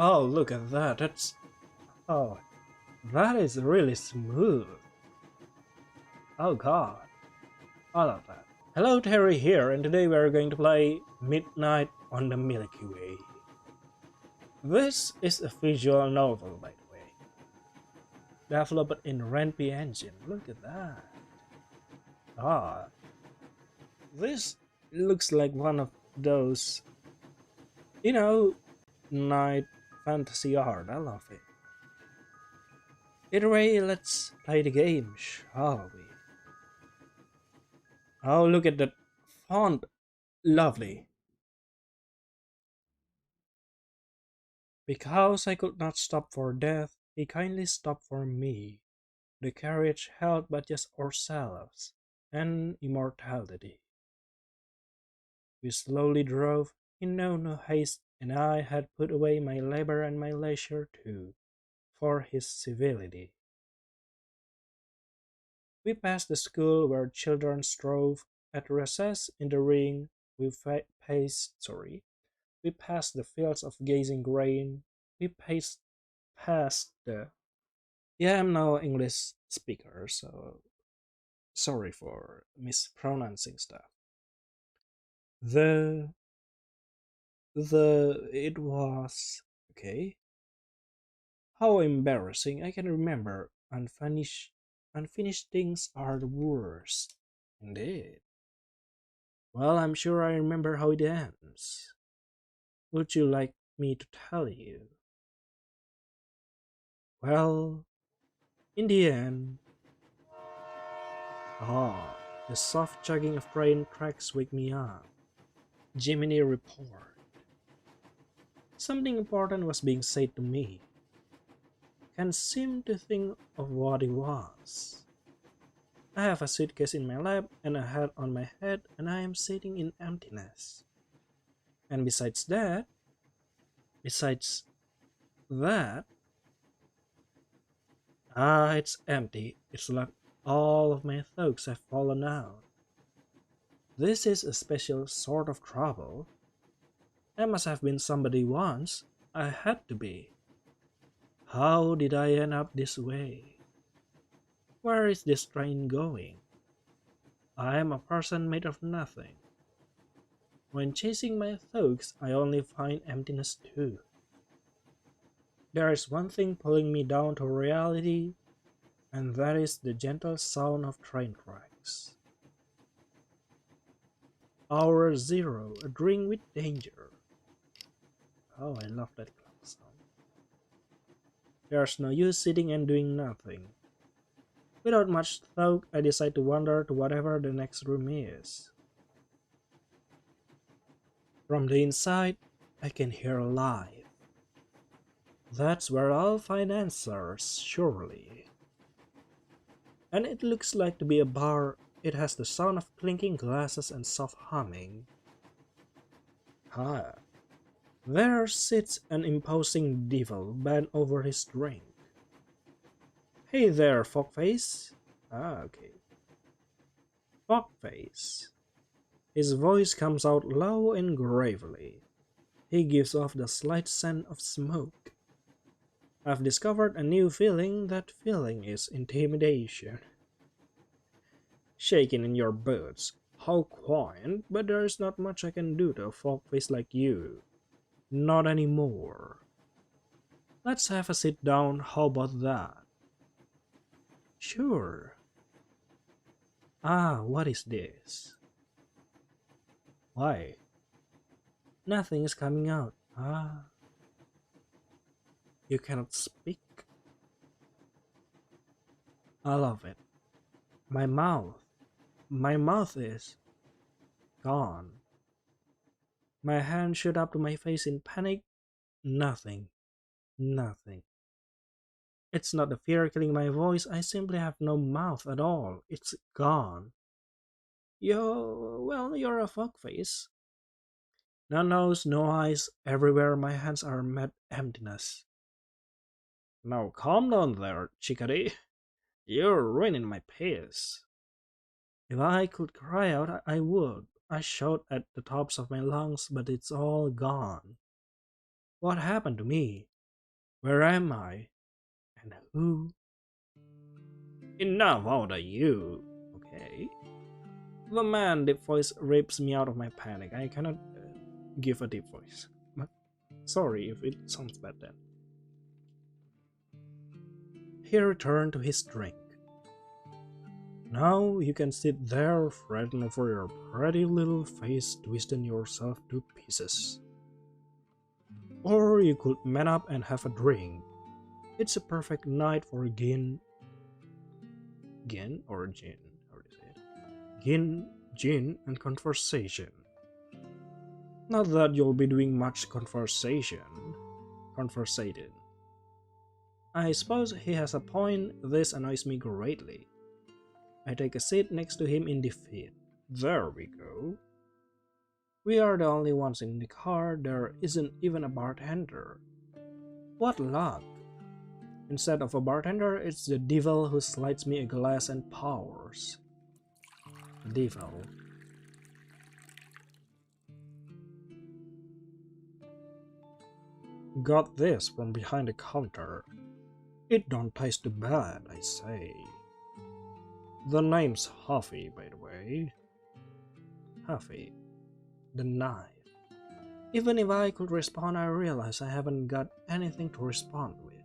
Oh, look at that. Oh, that is really smooth. Oh god, I love that. Hello, Terry here, and today we are going to play Midnight on the Milky Way. This is a visual novel, by the way, developed in Ren'Py engine. Look at that. Ah, this looks like one of those, you know, night fantasy art. I love it. Either way, let's play the game, shall we? Oh, look at that font. Lovely. Because I could not stop for death, he kindly stopped for me. The carriage held but just ourselves and immortality. We slowly drove, in no haste, and I had put away my labor and my leisure too, for his civility. We passed the school where children strove. At recess in the ring, we passed the fields of gazing grain. We paced past the. Yeah, I'm now English speaker, so sorry for mispronouncing stuff. The it was okay. How embarrassing! I can remember unfinished things are the worst. Indeed. Well, I'm sure I remember how it ends. Would you like me to tell you? Well, in the end, the soft chugging of train tracks wake me up. Jiminy report. Something important was being said to me. Can't seem to think of what it was. I have a suitcase in my lap and a hat on my head, and I am sitting in emptiness. And besides that, it's empty. It's like all of my thoughts have fallen out. This is a special sort of trouble. I must have been somebody once. I had to be. How did I end up this way? Where is this train going? I am a person made of nothing. When chasing my thoughts, I only find emptiness too. There is one thing pulling me down to reality, and that is the gentle sound of train tracks. Hour zero, a drink with danger. Oh, I love that clock sound. There's no use sitting and doing nothing. Without much thought, I decide to wander to whatever the next room is. From the inside, I can hear life. That's where I'll find answers, surely. And it looks like to be a bar. It has the sound of clinking glasses and soft humming. Ah, there sits an imposing devil bent over his drink. Hey there, Fogface. Okay. Fogface. His voice comes out low and gravely. He gives off the slight scent of smoke. I've discovered a new feeling. That feeling is intimidation. Shaking in your boots. How quaint, but there is not much I can do to a Fogface like you. Not anymore. Let's have a sit down, how about that? Sure. Ah, what is this? Why? Nothing is coming out. Ah, you cannot speak. I love it. My mouth. My mouth is gone. My hand shot up to my face in panic. Nothing. Nothing. It's not the fear killing my voice. I simply have no mouth at all. It's gone. You're a fuckface. No nose, no eyes. Everywhere my hands are mad emptiness. Now calm down there, chickadee. You're ruining my peace. If I could cry out, I would. I shout at the tops of my lungs, but it's all gone. What happened to me? Where am I? And who? Enough out of you! Okay. The man deep voice rips me out of my panic. I cannot give a deep voice. But sorry if it sounds bad then. He returned to his drink. Now you can sit there, fretting over your pretty little face, twisting yourself to pieces. Or you could man up and have a drink. It's a perfect night for gin or gin, how do you say it? Gin and conversation. Not that you'll be doing much conversating. I suppose he has a point. This annoys me greatly. I take a seat next to him in defeat. There we go. We are the only ones in the car. There isn't even a bartender. What luck! Instead of a bartender, it's the devil who slides me a glass and pours. Devil. Got this from behind the counter. It don't taste too bad, I say. The name's Huffy, by the way. Huffy. The knife. Even if I could respond, I realize I haven't got anything to respond with.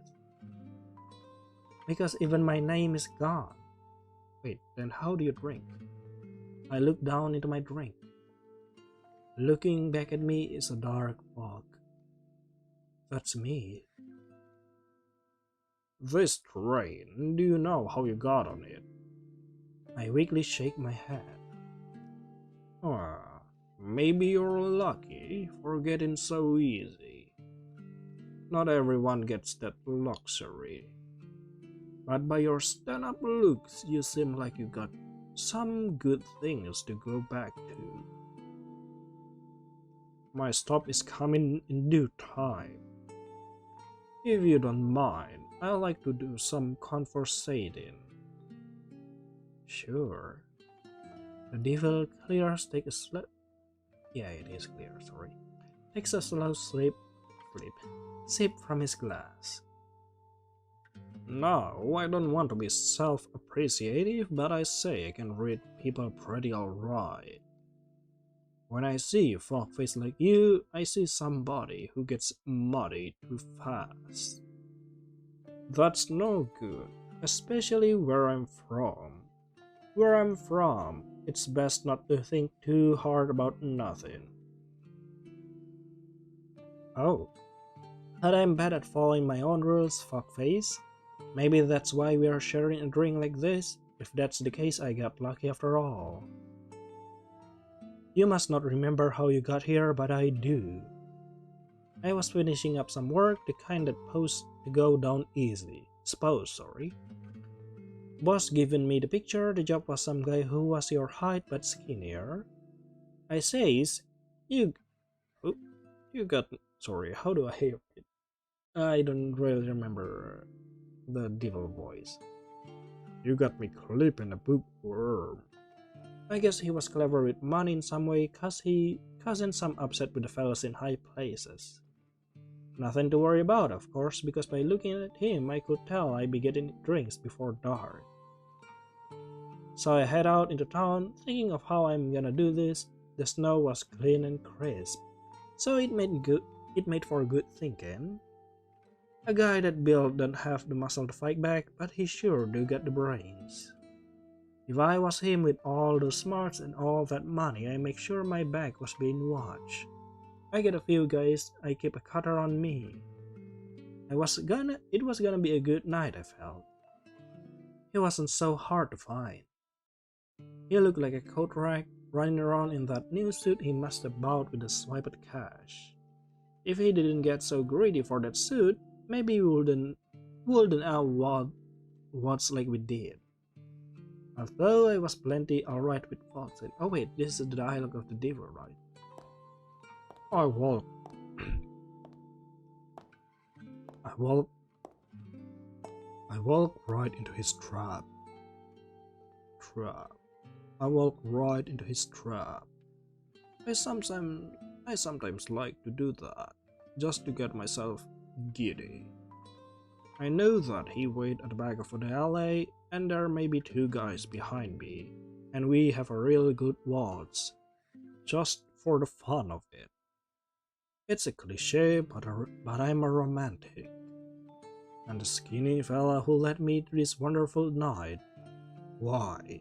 Because even my name is gone. Wait, then how do you drink? I look down into my drink. Looking back at me is a dark fog. That's me. This train, do you know how you got on it? I weakly shake my head. Maybe you're lucky for getting so easy. Not everyone gets that luxury. But by your stand-up looks, you seem like you got some good things to go back to. My stop is coming in due time. If you don't mind, I like to do some conversating. Sure. The devil clears take a slow... Yeah, it is clear, sorry. Takes a slow sip from his glass. No, I don't want to be self-appreciative, but I say I can read people pretty alright. When I see a fuckface like you, I see somebody who gets muddy too fast. That's no good, especially where I'm from. Where I'm from, it's best not to think too hard about nothing. Oh, but I'm bad at following my own rules, fuckface. Maybe that's why we are sharing a drink like this. If that's the case, I got lucky after all. You must not remember how you got here, but I do. I was finishing up some work, the kind that supposed to go down easily. Boss given me the picture. The job was some guy who was your height but skinnier. I says, you got... Sorry, how do I hear it? I don't really remember the devil voice. You got me clipping a bookworm. I guess he was clever with money in some way, cause he causing some upset with the fellas in high places. Nothing to worry about, of course, because by looking at him I could tell I'd be getting drinks before dark. So I head out into town, thinking of how I'm gonna do this. The snow was clean and crisp, so it made for good thinking. A guy that built don't have the muscle to fight back, but he sure do get the brains. If I was him with all those smarts and all that money, I make sure my back was being watched. I get a few guys, I keep a cutter on me. It was gonna be a good night, I felt. He wasn't so hard to find. He looked like a coat rack, running around in that new suit he must have bought with a swipe at cash. If he didn't get so greedy for that suit, maybe we wouldn't have what's like we did. Although I was plenty alright with thoughts. Oh wait, this is the dialogue of the devil, right? I walk right into his trap. I walk right into his trap. I sometimes like to do that. just to get myself giddy. I know that he waited at the back of the alley, and there may be two guys behind me, and we have a really good waltz, just for the fun of it. It's a cliche, but I'm a romantic. And the skinny fella who led me to this wonderful night, why?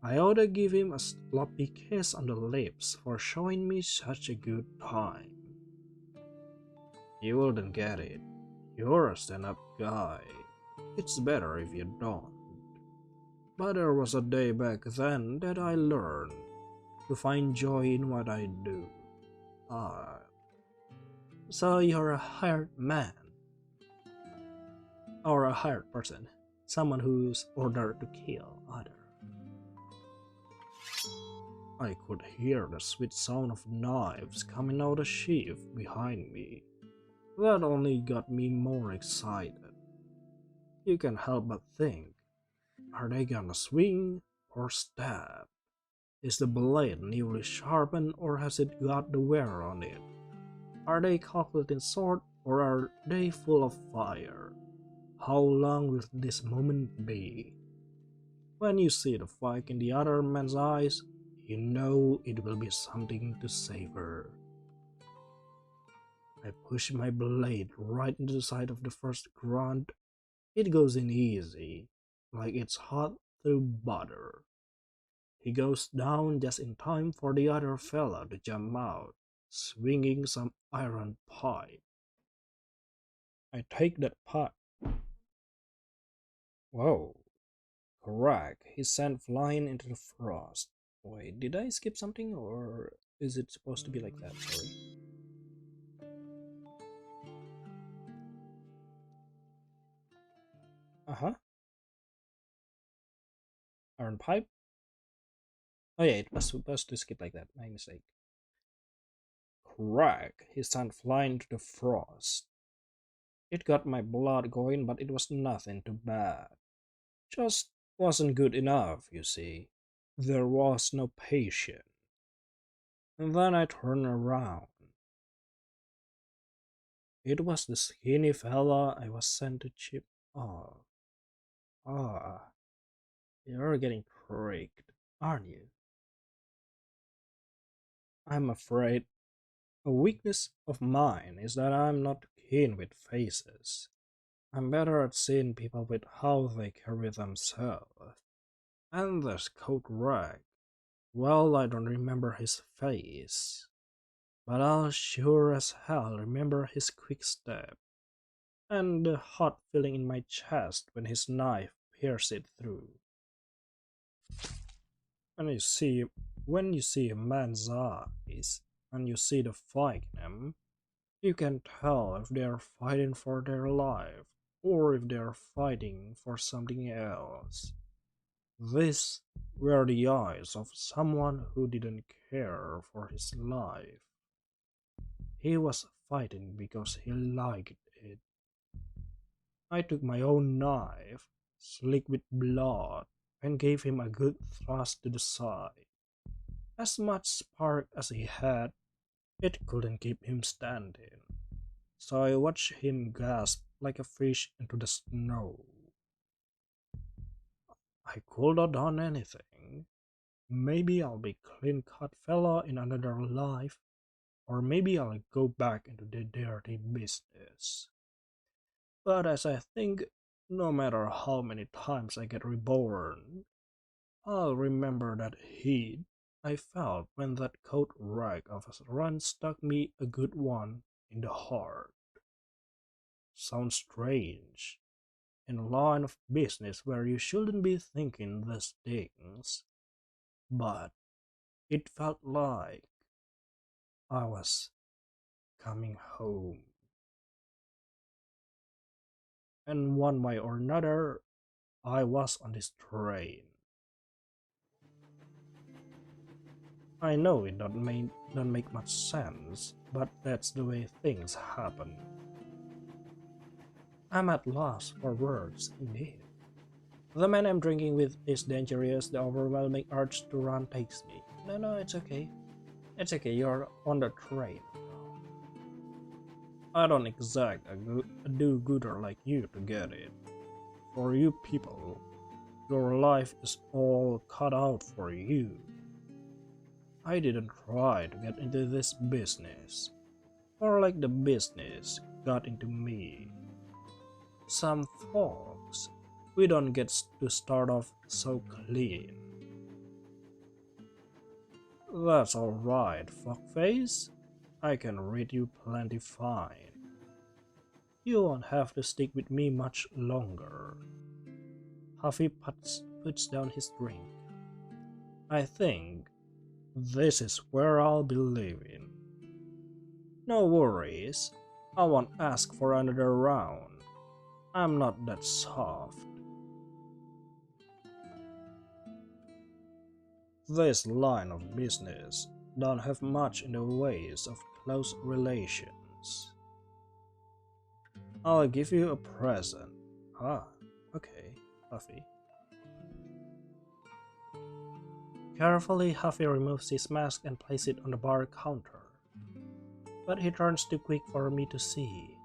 I ought to give him a sloppy kiss on the lips for showing me such a good time. You wouldn't get it. You're a stand-up guy. It's better if you don't. But there was a day back then that I learned to find joy in what I do. Ah, so you're a hired man. Or a hired person. Someone who's ordered to kill others. I could hear the sweet sound of knives coming out of the sheath behind me. That only got me more excited. You can't help but think, are they gonna swing or stab? Is the blade newly sharpened or has it got the wear on it? Are they calculating sword or are they full of fire? How long will this moment be? When you see the fire in the other man's eyes, you know it will be something to savor. I push my blade right into the side of the first grunt. It goes in easy, like it's hot through butter. He goes down just in time for the other fella to jump out, swinging some iron pipe. I take that pipe. Whoa, correct. He sent flying into the frost. Wait, did I skip something or is it supposed to be like that? Sorry. Uh-huh. Iron pipe? Oh yeah, it was supposed to skip like that. My mistake. Crack! He sent flying into the frost. It got my blood going, but it was nothing too bad. Just wasn't good enough, you see. There was no patience. And then I turned around. It was the skinny fella I was sent to chip off. Ah, you're getting tricked, aren't you? I'm afraid a weakness of mine is that I'm not keen with faces. I'm better at seeing people with how they carry themselves. And there's Coat Rag. Well, I don't remember his face, but I'll sure as hell remember his quick step, and the hot feeling in my chest when his knife pierced it through. And when you see a man's eyes, and you see the fight in them, you can tell if they are fighting for their life, or if they are fighting for something else. These were the eyes of someone who didn't care for his life. He was fighting because he liked it. I took my own knife, slick with blood, and gave him a good thrust to the side. As much spark as he had, it couldn't keep him standing. So I watched him gasp like a fish into the snow. I could not done anything. Maybe I'll be clean cut fella in another life, or maybe I'll go back into the dirty business. But as I think, no matter how many times I get reborn, I'll remember that heat I felt when that coat rag of a run stuck me a good one in the heart. Sounds strange. In a line of business where you shouldn't be thinking these things, but it felt like I was coming home. And one way or another, I was on this train. I know it don't make much sense, but that's the way things happen. I'm at loss for words, indeed. The man I'm drinking with is dangerous, the overwhelming urge to run takes me. No, it's okay. It's okay, you're on the train. I don't exact a do-gooder like you to get it. For you people, your life is all cut out for you. I didn't try to get into this business. More like the business got into me. Some folks, we don't get to start off so clean. That's alright, fuckface. I can read you plenty fine. You won't have to stick with me much longer. Huffy puts down his drink. I think this is where I'll be living. No worries, I won't ask for another round. I'm not that soft. This line of business don't have much in the ways of close relations. I'll give you a present. Ah, okay, Huffy. Carefully, Huffy removes his mask and places it on the bar counter. But he turns too quick for me to see.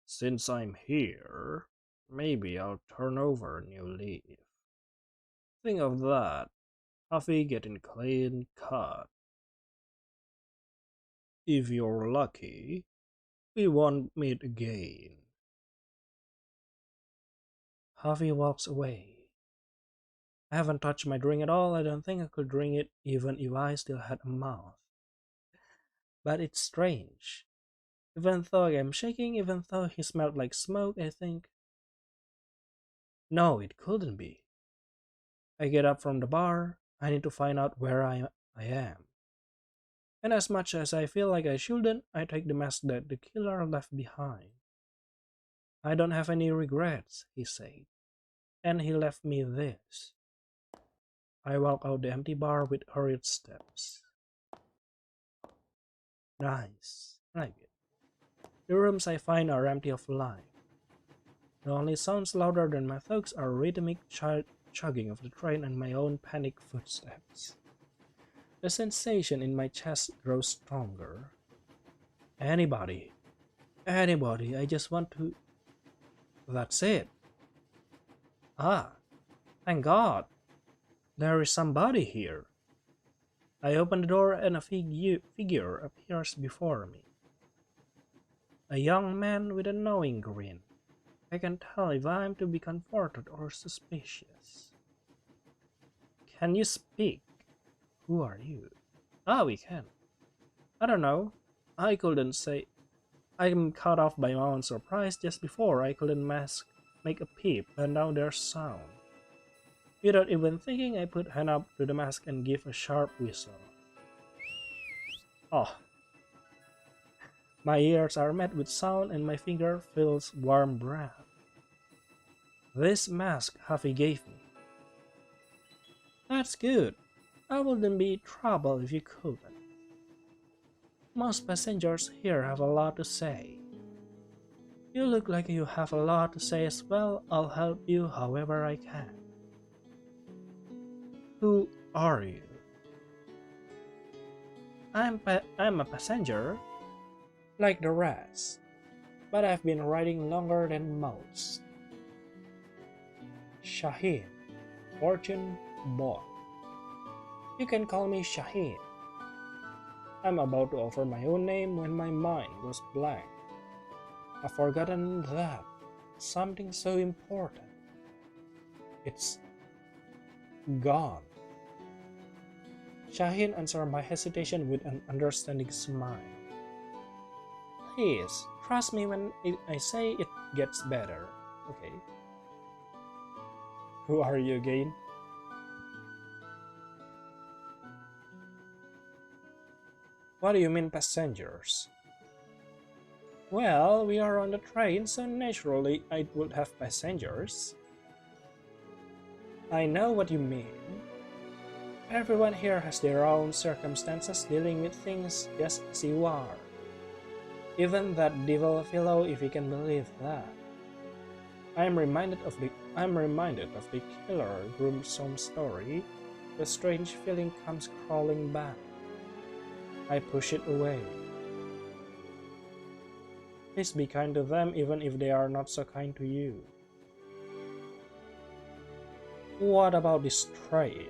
Since I'm here, maybe I'll turn over a new leaf. Think of that, Huffy getting clean cut. If you're lucky, we won't meet again. Huffy walks away. I haven't touched my drink at all. I don't think I could drink it even if I still had a mouth. But it's strange. Even though I am shaking, even though he smelled like smoke, I think, no, it couldn't be. I get up from the bar. I need to find out where I am. And as much as I feel like I shouldn't, I take the mask that the killer left behind. I don't have any regrets, he said. And he left me this. I walk out the empty bar with hurried steps. Nice. I like it. The rooms I find are empty of life. The only sounds louder than my thoughts are rhythmic chugging of the train and my own panicked footsteps. The sensation in my chest grows stronger. Anybody, I just want to... That's it. Ah, thank God. There is somebody here. I open the door and a figure appears before me. A young man with a knowing grin. I can tell if I am to be comforted or suspicious. Can you speak? Who are you? Ah, we can. I don't know. I couldn't say. I'm caught off by my own surprise just before I couldn't make a peep, and now there's sound. Without even thinking, I put hand up to the mask and give a sharp whistle. Oh. My ears are met with sound and my finger feels warm breath. This mask Huffy gave me. That's good. I wouldn't be in trouble if you couldn't. Most passengers here have a lot to say. You look like you have a lot to say as well. I'll help you however I can. Who are you? I'm a passenger, like the rest, but I've been riding longer than most. Shaheen, fortune born. You can call me Shaheen. I'm about to offer my own name when my mind goes blank. I've forgotten that. Something so important. It's gone. Shaheen answered my hesitation with an understanding smile. Please, trust me when I say it gets better, okay? Who are you again? What do you mean passengers? Well, we are on the train, so naturally it would have passengers. I know what you mean. Everyone here has their own circumstances dealing with things just as you are. Even that devil fellow, if you can believe that. I'm reminded of the killer gruesome story. The strange feeling comes crawling back. I push it away. Please be kind to them even if they are not so kind to you. What about this train?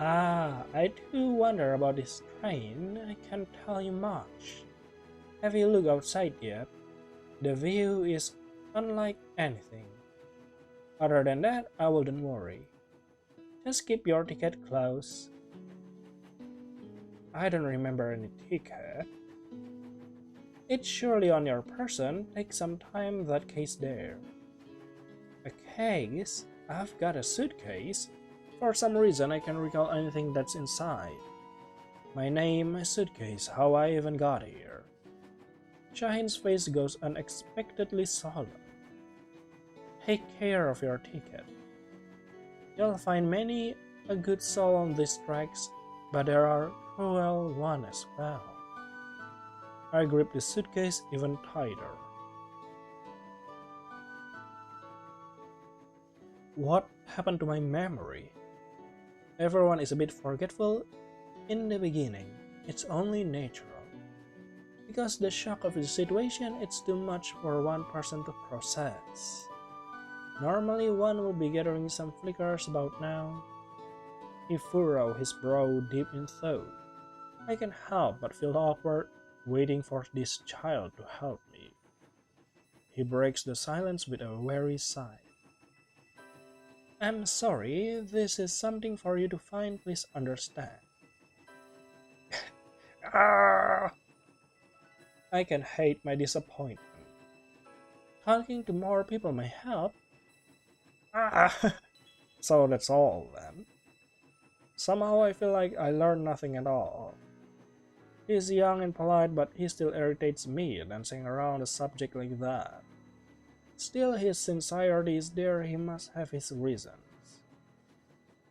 I do wonder about this train. I can't tell you much. Have you looked outside yet? The view is unlike anything. Other than that, I wouldn't worry. Just keep your ticket close. I don't remember any ticket. It's surely on your person. Take some time that case there. A case? I've got a suitcase. For some reason I can't recall anything that's inside. My name, my suitcase, how I even got here. Shahin's face goes unexpectedly solemn. Take care of your ticket. You'll find many a good soul on these tracks, but there are cruel ones as well. I grip the suitcase even tighter. What happened to my memory? Everyone is a bit forgetful in the beginning. It's only natural. Because the shock of the situation, it's too much for one person to process. Normally one will be gathering some flickers about now. He furrowed his brow deep in thought. I can't help but feel awkward waiting for this child to help me. He breaks the silence with a weary sigh. I'm sorry, this is something for you to find, please understand. I can hate my disappointment. Talking to more people may help. So that's all then. Somehow I feel like I learned nothing at all. He's young and polite, but he still irritates me dancing around a subject like that. Still, his sincerity is there, he must have his reasons.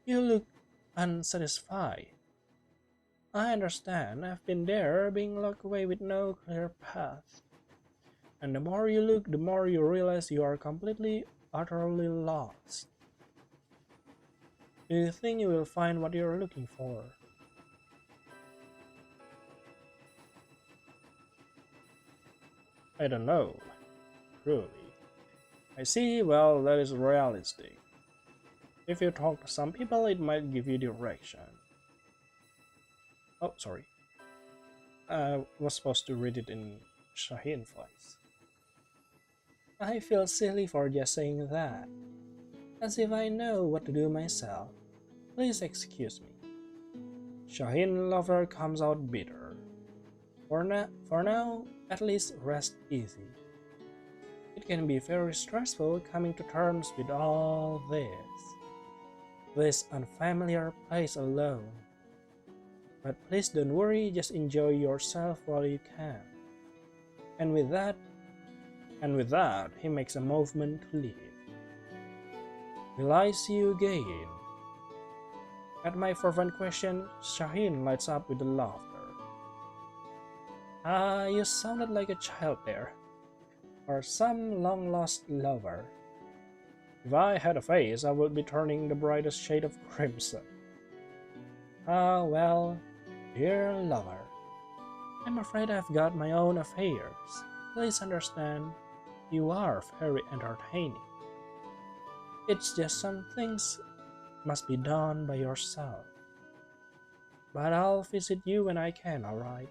You look unsatisfied. I understand, I've been there, being locked away with no clear path. And the more you look, the more you realize you are completely, utterly lost. Do you think you will find what you're looking for? I don't know, truly. I see, well, that is realistic. If you talk to some people, it might give you direction. Oh, sorry. I was supposed to read it in Shahin voice. I feel silly for just saying that. As if I know what to do myself. Please excuse me. Shahin lover comes out bitter. For now, at least rest easy. It can be very stressful coming to terms with all this unfamiliar place alone. But please don't worry, just enjoy yourself while you can. And with that, he makes a movement to leave. Will I see you again? At my fervent question, Shahin lights up with laughter. You sounded like a child there, or some long-lost lover. If I had a face, I would be turning the brightest shade of crimson. Well, dear lover, I'm afraid I've got my own affairs. Please understand, you are very entertaining. It's just some things must be done by yourself. But I'll visit you when I can, alright?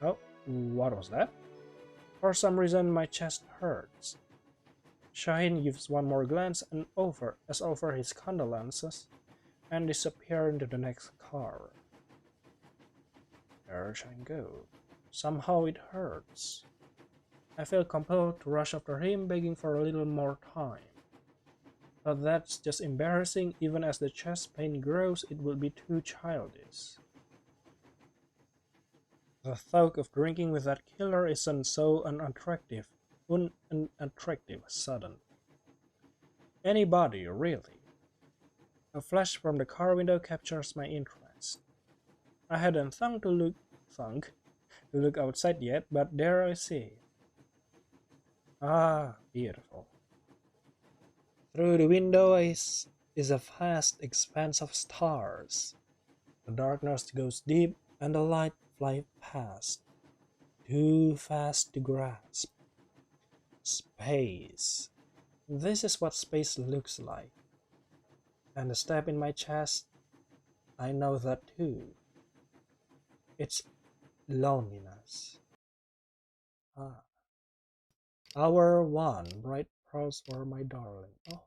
Oh, what was that? For some reason my chest hurts. Shahin gives one more glance and offer his condolences and disappears into the next car. There Shahin goes. Somehow it hurts. I feel compelled to rush after him, begging for a little more time. But that's just embarrassing. Even as the chest pain grows, it will be too childish. The thought of drinking with that killer isn't so unattractive, sudden. Anybody, really. A flash from the car window captures my interest. I hadn't thunk to look outside yet, but there I see. Beautiful. Through the window is a vast expanse of stars. The darkness goes deep and the light flies past. too fast to grasp. Space. This is what space looks like. And the stab in my chest, I know that too. It's loneliness. Ah. Hour 1, bright pearls for my darling. Oh,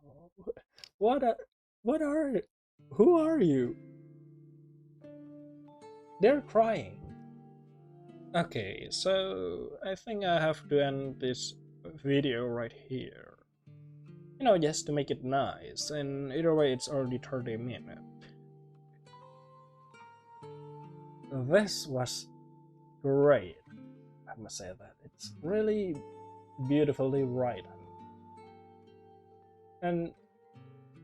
what are, what are, who are you? They're crying. Okay, so I think I have to end this video right here. Just to make it nice, and either way it's already 30 minutes. This was great, I must say that. It's really beautifully written. And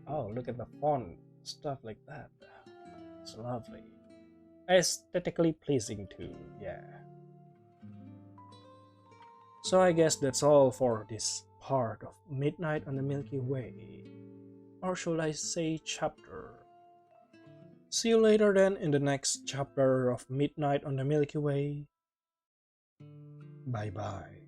oh, look at the font, stuff like that. It's lovely. Aesthetically pleasing too, yeah. So I guess that's all for this part of Midnight on the Milky Way. Or should I say chapter? See you later then in the next chapter of Midnight on the Milky Way. Bye bye.